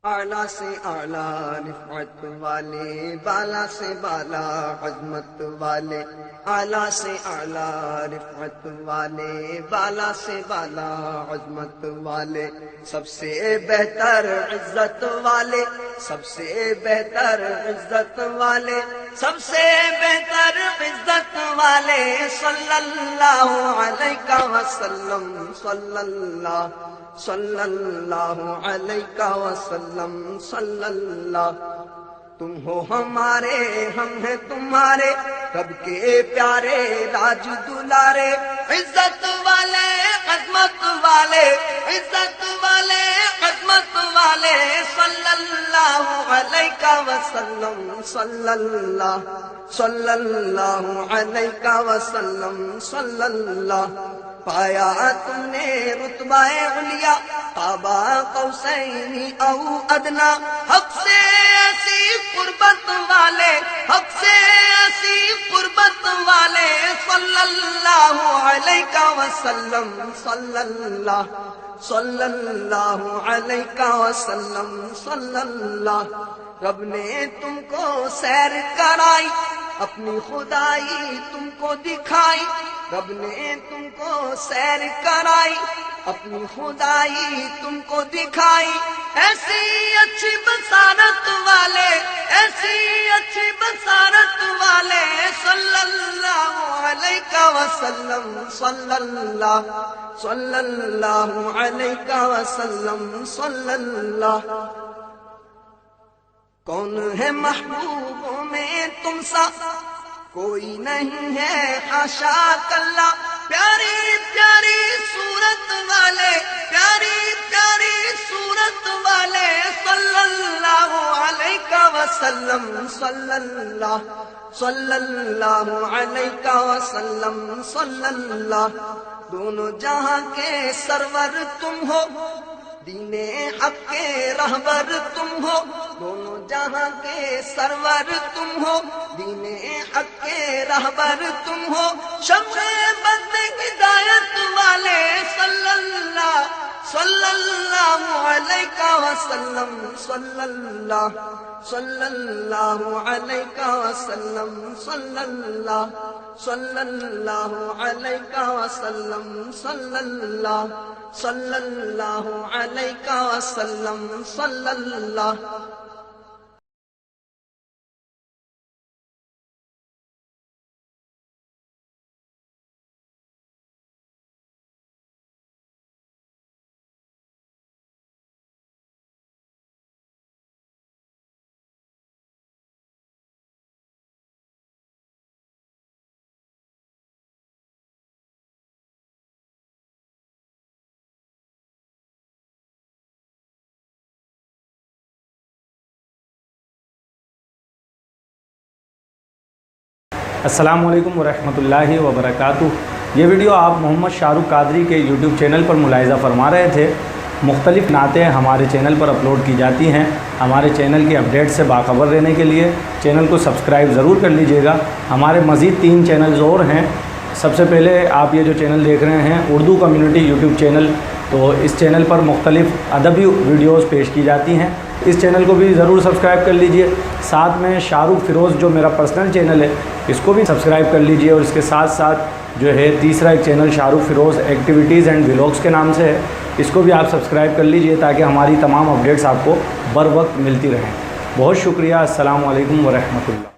اعلیٰ سے اعلیٰ رفعت والے، بالا سے بالا عظمت والے، اعلیٰ سے اعلیٰ رفعت والے، بالا سے بالا عظمت والے، سب سے بہتر عزت والے، سب سے بہتر عزت والے، سب سے بہتر عزت والے، صلی اللہ علیہ وسلم، صلی اللہ علیہ وسلم، صلی اللہ۔ تم ہو ہمارے، ہم ہیں تمہارے، رب کے پیارے راج دلارے، عزت والے عظمت والے، عزت والے عظمت والے، صلی اللہ علیہ وسلم، صلی اللہ علیہ وسلم، صلی اللہ۔ پایا تم نے رتبہ علیا، قاب قوسین او ادنا، حق سے ایسی قربت والے، حق سے ایسی قربت والے، صلی اللہ علیہ وسلم، صلی اللہ علیہ وسلم، صلی اللہ۔ رب نے تم کو سیر کرائی، اپنی خدائی تم کو دکھائی، رب نے تم کو سیر کرائی، اپنی خدائی تم کو دکھائی، ایسی اچھی بصارت والے، ایسی اچھی بصارت والے، صلی اللہ علیہ وسلم، صلی اللہ علیہ وسلم، صلی اللہ۔ کون ہے محبوبوں میں تم سا، کوئی نہیں ہے حاشا کلا، پیاری پیاری صورت والے، پیاری پیاری صورت والے، صلی اللہ علیہ وسلم، صلی اللہ علیہ وسلم، صلی اللہ۔ دونوں جہاں کے سرور تم ہو، دین حق کے رہبر تم ہو، دونوں جہاں کے سرور تم ہو، دین حق کے رہبر تم ہو، شمع بد ہدایت والے، صلی اللہ علیہ وسلم، صلی اللہ علیہ وسلم، صلی اللہ علیہ وسلم، صلی اللہ علیہ وسلم، صلی اللہ۔ السلام علیکم ورحمۃ اللہ وبرکاتہ۔ یہ ویڈیو آپ محمد شاہ رخ قادری کے یوٹیوب چینل پر ملاحظہ فرما رہے تھے۔ مختلف نعتیں ہمارے چینل پر اپلوڈ کی جاتی ہیں۔ ہمارے چینل کی اپڈیٹ سے باخبر رہنے کے لیے چینل کو سبسکرائب ضرور کر لیجئے گا۔ ہمارے مزید 3 چینلز اور ہیں۔ سب سے پہلے آپ یہ جو چینل دیکھ رہے ہیں اردو کمیونٹی یوٹیوب چینل، تو اس چینل پر مختلف ادبی ویڈیوز پیش کی جاتی ہیں، اس چینل کو بھی ضرور سبسکرائب کر لیجئے۔ ساتھ میں شاہ رخ فیروز جو میرا پرسنل چینل ہے، اس کو بھی سبسکرائب کر لیجئے، اور اس کے ساتھ ساتھ جو ہے تیسرا ایک channel Shah Rukh Feroz activities and vlogs کے نام سے ہے، اس کو بھی آپ سبسکرائب کر لیجئے تاکہ ہماری تمام اپڈیٹس آپ کو بر وقت ملتی رہیں۔ بہت شکریہ۔ السلام علیکم ورحمۃ اللہ۔